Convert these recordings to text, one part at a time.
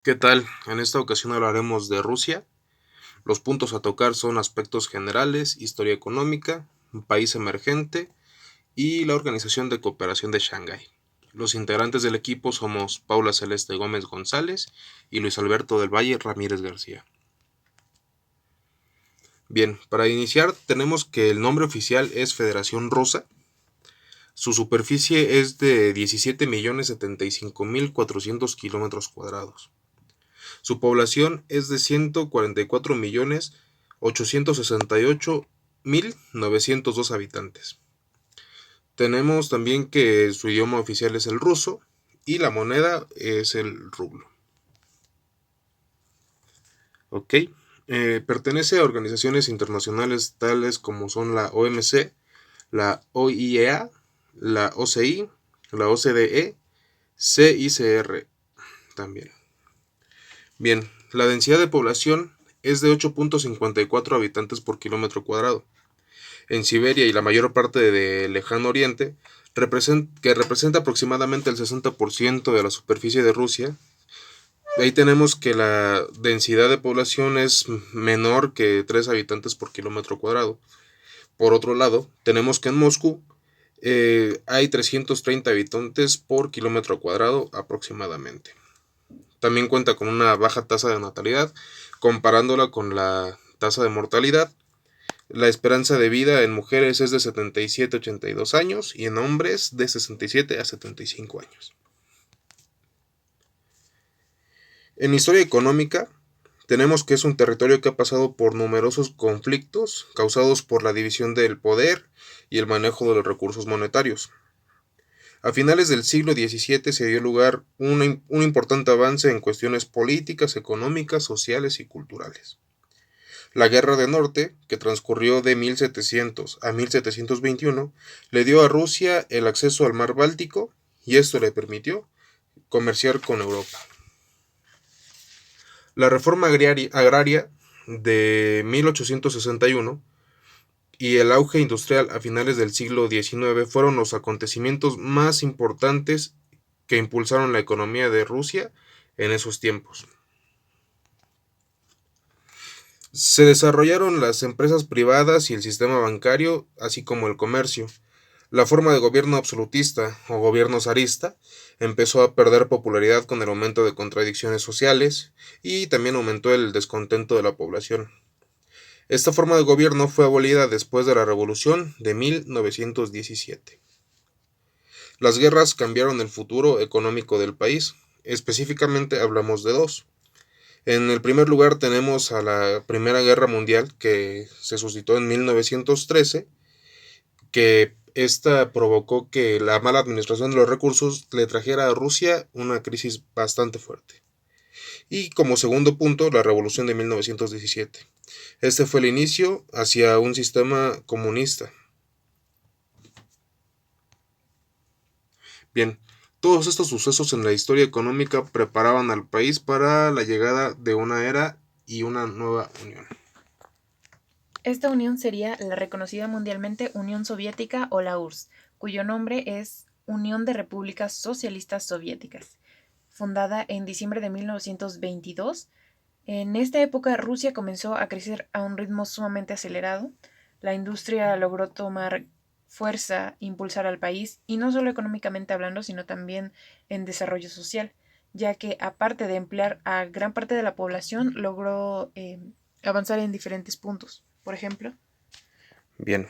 ¿Qué tal? En esta ocasión hablaremos de Rusia. Los puntos a tocar son aspectos generales, historia económica, un país emergente y la Organización de Cooperación de Shanghái. Los integrantes del equipo somos Paula Celeste Gómez González y Luis Alberto del Valle Ramírez García. Bien, para iniciar tenemos que el nombre oficial es Federación Rusa. Su superficie es de 17.075.400 kilómetros cuadrados. Su población es de 144.868.902 habitantes. Tenemos también que su idioma oficial es el ruso y la moneda es el rublo. Ok. Pertenece a organizaciones internacionales tales como son la OMC, la OIEA, la OCI, la OCDE, CICR también. Bien, la densidad de población es de 8.54 habitantes por kilómetro cuadrado. En Siberia y la mayor parte del Lejano Oriente, que representa aproximadamente el 60% de la superficie de Rusia, ahí tenemos que la densidad de población es menor que 3 habitantes por kilómetro cuadrado. Por otro lado, tenemos que en Moscú hay 330 habitantes por kilómetro cuadrado aproximadamente. También cuenta con una baja tasa de natalidad, comparándola con la tasa de mortalidad. La esperanza de vida en mujeres es de 77 a 82 años y en hombres de 67 a 75 años. En historia económica, tenemos que es un territorio que ha pasado por numerosos conflictos causados por la división del poder y el manejo de los recursos monetarios. A finales del siglo XVII se dio lugar un importante avance en cuestiones políticas, económicas, sociales y culturales. La Guerra del Norte, que transcurrió de 1700 a 1721, le dio a Rusia el acceso al mar Báltico y esto le permitió comerciar con Europa. La reforma agraria de 1861 y el auge industrial a finales del siglo XIX fueron los acontecimientos más importantes que impulsaron la economía de Rusia en esos tiempos. Se desarrollaron las empresas privadas y el sistema bancario, así como el comercio. La forma de gobierno absolutista o gobierno zarista empezó a perder popularidad con el aumento de contradicciones sociales y también aumentó el descontento de la población. Esta forma de gobierno fue abolida después de la Revolución de 1917. Las guerras cambiaron el futuro económico del país. Específicamente hablamos de dos. En el primer lugar tenemos a la Primera Guerra Mundial que se suscitó en 1913, que esta provocó que la mala administración de los recursos le trajera a Rusia una crisis bastante fuerte. Y como segundo punto, la Revolución de 1917. Este fue el inicio hacia un sistema comunista. Bien, todos estos sucesos en la historia económica preparaban al país para la llegada de una era y una nueva unión. Esta unión sería la reconocida mundialmente Unión Soviética o la URSS, cuyo nombre es Unión de Repúblicas Socialistas Soviéticas. Fundada en diciembre de 1922, en esta época Rusia comenzó a crecer a un ritmo sumamente acelerado. La industria logró tomar fuerza, impulsar al país, y no solo económicamente hablando, sino también en desarrollo social, ya que aparte de emplear a gran parte de la población, logró avanzar en diferentes puntos. Por ejemplo, Bien,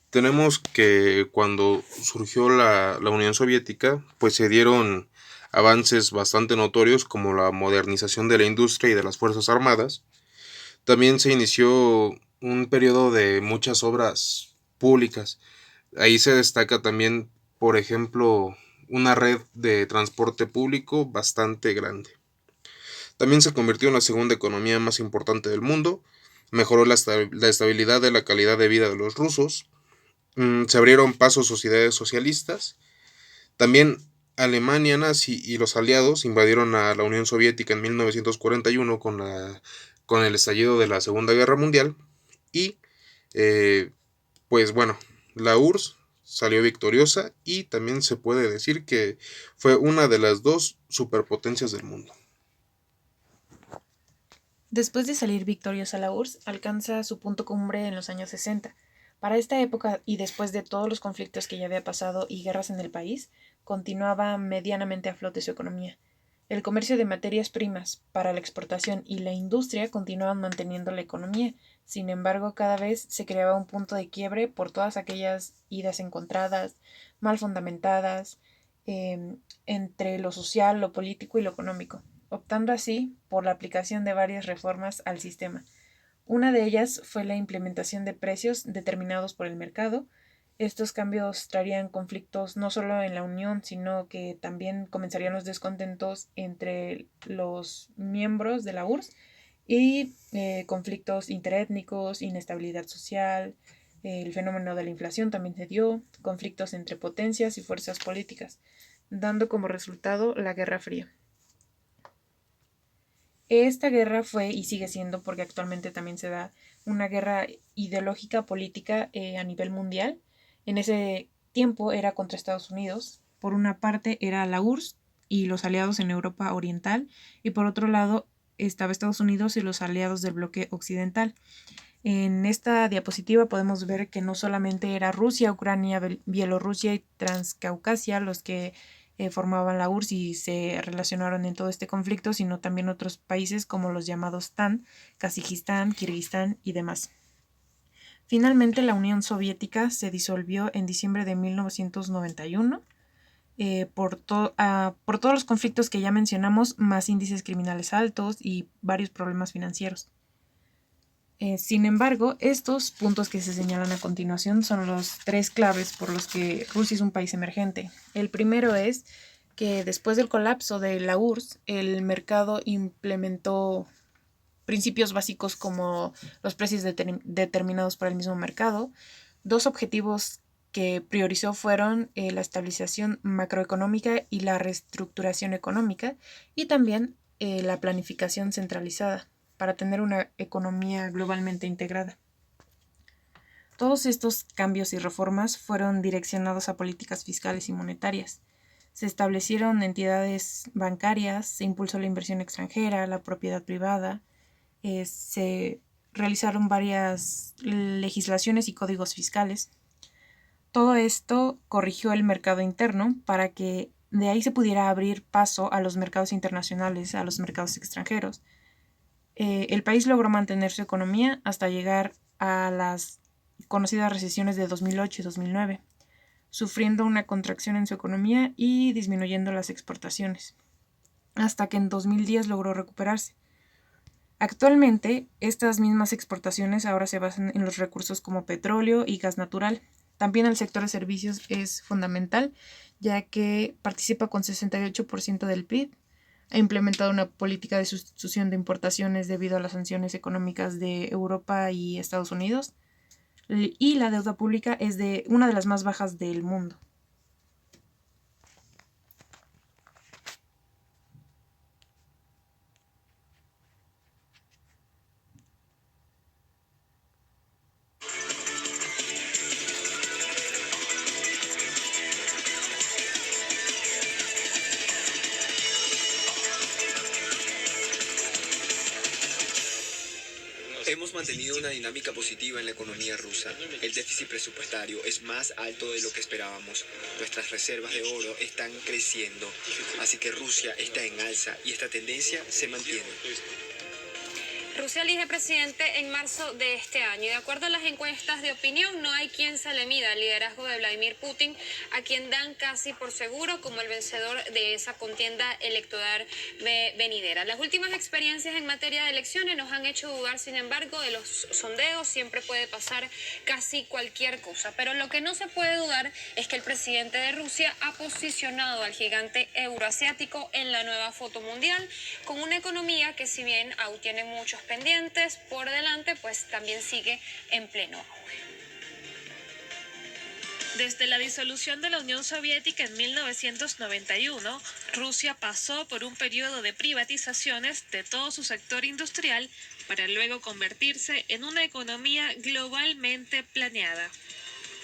tenemos que cuando surgió la Unión Soviética, pues se dieron avances bastante notorios como la modernización de la industria y de las Fuerzas Armadas. También se inició un periodo de muchas obras públicas. Ahí se destaca también, por ejemplo, una red de transporte público bastante grande. También se convirtió en la segunda economía más importante del mundo, mejoró la estabilidad de la calidad de vida de los rusos, se abrieron pasos sociedades socialistas, también Alemania nazi y los aliados invadieron a la Unión Soviética en 1941 con el estallido de la Segunda Guerra Mundial y eh, pues bueno, la URSS salió victoriosa y también se puede decir que fue una de las dos superpotencias del mundo. Después de salir victoriosa la URSS, alcanza su punto cumbre en los años 60. Para esta época y después de todos los conflictos que ya había pasado y guerras en el país, continuaba medianamente a flote su economía. El comercio de materias primas para la exportación y la industria continuaban manteniendo la economía. Sin embargo, cada vez se creaba un punto de quiebre por todas aquellas idas encontradas, mal fundamentadas, entre lo social, lo político y lo económico, optando así por la aplicación de varias reformas al sistema. Una de ellas fue la implementación de precios determinados por el mercado. Estos cambios traerían conflictos no solo en la Unión, sino que también comenzarían los descontentos entre los miembros de la URSS y conflictos interétnicos, inestabilidad social, el fenómeno de la inflación también se dio, conflictos entre potencias y fuerzas políticas, dando como resultado la Guerra Fría. Esta guerra fue y sigue siendo, porque actualmente también se da, una guerra ideológica política a nivel mundial. En ese tiempo era contra Estados Unidos. Por una parte era la URSS y los aliados en Europa Oriental, y por otro lado estaba Estados Unidos y los aliados del bloque occidental. En esta diapositiva podemos ver que no solamente era Rusia, Ucrania, Bielorrusia y Transcaucasia los que formaban la URSS y se relacionaron en todo este conflicto, sino también otros países como los llamados TAN, Kazajistán, Kirguistán y demás. Finalmente, la Unión Soviética se disolvió en diciembre de 1991 por todos los conflictos que ya mencionamos, más índices criminales altos y varios problemas financieros. Sin embargo, estos puntos que se señalan a continuación son los tres claves por los que Rusia es un país emergente. El primero es que después del colapso de la URSS, el mercado implementó principios básicos como los precios determinados por el mismo mercado. Dos objetivos que priorizó fueron la estabilización macroeconómica y la reestructuración económica, y también la planificación centralizada para tener una economía globalmente integrada. Todos estos cambios y reformas fueron direccionados a políticas fiscales y monetarias. Se establecieron entidades bancarias, se impulsó la inversión extranjera, la propiedad privada, se realizaron varias legislaciones y códigos fiscales. Todo esto corrigió el mercado interno para que de ahí se pudiera abrir paso a los mercados internacionales, a los mercados extranjeros. El país logró mantener su economía hasta llegar a las conocidas recesiones de 2008 y 2009, sufriendo una contracción en su economía y disminuyendo las exportaciones, hasta que en 2010 logró recuperarse. Actualmente, estas mismas exportaciones ahora se basan en los recursos como petróleo y gas natural. También el sector de servicios es fundamental, ya que participa con 68% del PIB. Ha implementado una política de sustitución de importaciones debido a las sanciones económicas de Europa y Estados Unidos. Y la deuda pública es de una de las más bajas del mundo. Hemos mantenido una dinámica positiva en la economía rusa. El déficit presupuestario es más alto de lo que esperábamos. Nuestras reservas de oro están creciendo. Así que Rusia está en alza y esta tendencia se mantiene. Rusia elige presidente en marzo de este año y de acuerdo a las encuestas de opinión no hay quien se le mida el liderazgo de Vladimir Putin, a quien dan casi por seguro como el vencedor de esa contienda electoral venidera. Las últimas experiencias en materia de elecciones nos han hecho dudar, sin embargo, de los sondeos. Siempre puede pasar casi cualquier cosa, pero lo que no se puede dudar es que el presidente de Rusia ha posicionado al gigante euroasiático en la nueva foto mundial, con una economía que, si bien aún tiene muchos pendientes por delante, pues también sigue en pleno auge. Desde la disolución de la Unión Soviética en 1991, Rusia pasó por un periodo de privatizaciones de todo su sector industrial para luego convertirse en una economía globalmente planeada.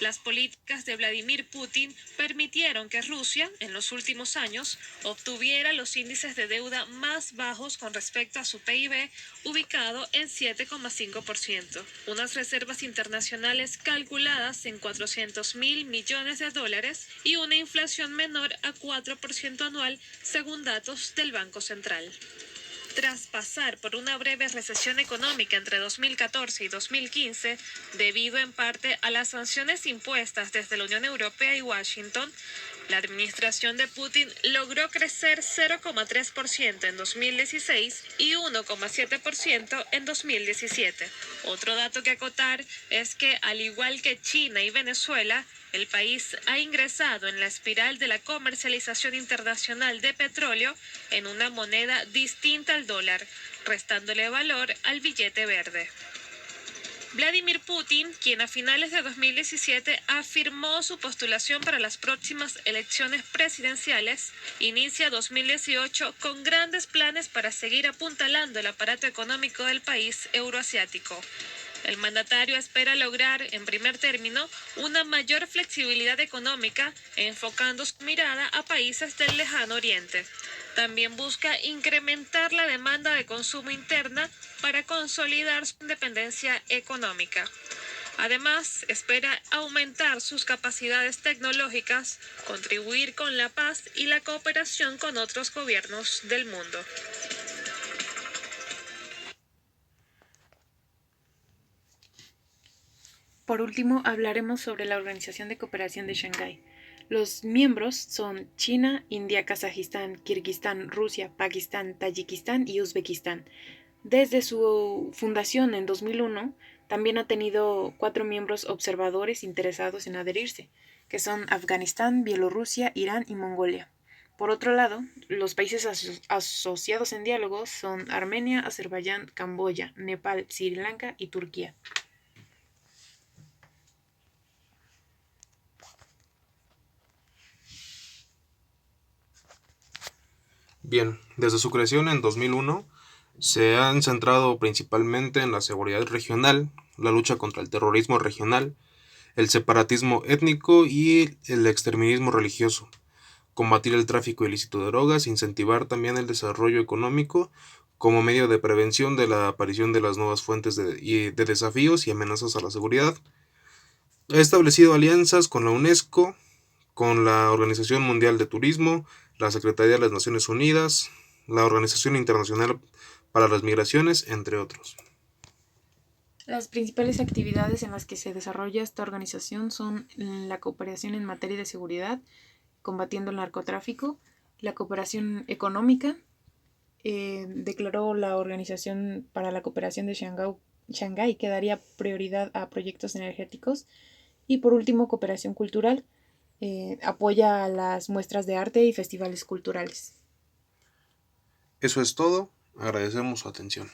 Las políticas de Vladimir Putin permitieron que Rusia, en los últimos años, obtuviera los índices de deuda más bajos con respecto a su PIB, ubicado en 7,5%, unas reservas internacionales calculadas en $400.000 millones y una inflación menor a 4% anual, según datos del Banco Central. Tras pasar por una breve recesión económica entre 2014 y 2015, debido en parte a las sanciones impuestas desde la Unión Europea y Washington, la administración de Putin logró crecer 0,3% en 2016 y 1,7% en 2017. Otro dato que acotar es que, al igual que China y Venezuela, el país ha ingresado en la espiral de la comercialización internacional de petróleo en una moneda distinta al dólar, restándole valor al billete verde. Vladimir Putin, quien a finales de 2017 afirmó su postulación para las próximas elecciones presidenciales, inicia 2018 con grandes planes para seguir apuntalando el aparato económico del país euroasiático. El mandatario espera lograr, en primer término, una mayor flexibilidad económica, enfocando su mirada a países del Lejano Oriente. También busca incrementar la demanda de consumo interna para consolidar su independencia económica. Además, espera aumentar sus capacidades tecnológicas, contribuir con la paz y la cooperación con otros gobiernos del mundo. Por último, hablaremos sobre la Organización de Cooperación de Shanghái. Los miembros son China, India, Kazajistán, Kirguistán, Rusia, Pakistán, Tayikistán y Uzbekistán. Desde su fundación en 2001, también ha tenido 4 miembros observadores interesados en adherirse, que son Afganistán, Bielorrusia, Irán y Mongolia. Por otro lado, los países asociados en diálogo son Armenia, Azerbaiyán, Camboya, Nepal, Sri Lanka y Turquía. Bien, desde su creación en 2001, se han centrado principalmente en la seguridad regional, la lucha contra el terrorismo regional, el separatismo étnico y el extremismo religioso, combatir el tráfico ilícito de drogas, incentivar también el desarrollo económico como medio de prevención de la aparición de las nuevas fuentes de desafíos y amenazas a la seguridad. Ha establecido alianzas con la UNESCO, con la Organización Mundial de Turismo, la Secretaría de las Naciones Unidas, la Organización Internacional para las Migraciones, entre otros. Las principales actividades en las que se desarrolla esta organización son la cooperación en materia de seguridad, combatiendo el narcotráfico, la cooperación económica. Declaró la Organización para la Cooperación de Shanghái que daría prioridad a proyectos energéticos. Y por último, cooperación cultural. Apoya a las muestras de arte y festivales culturales. Eso es todo. Agradecemos su atención.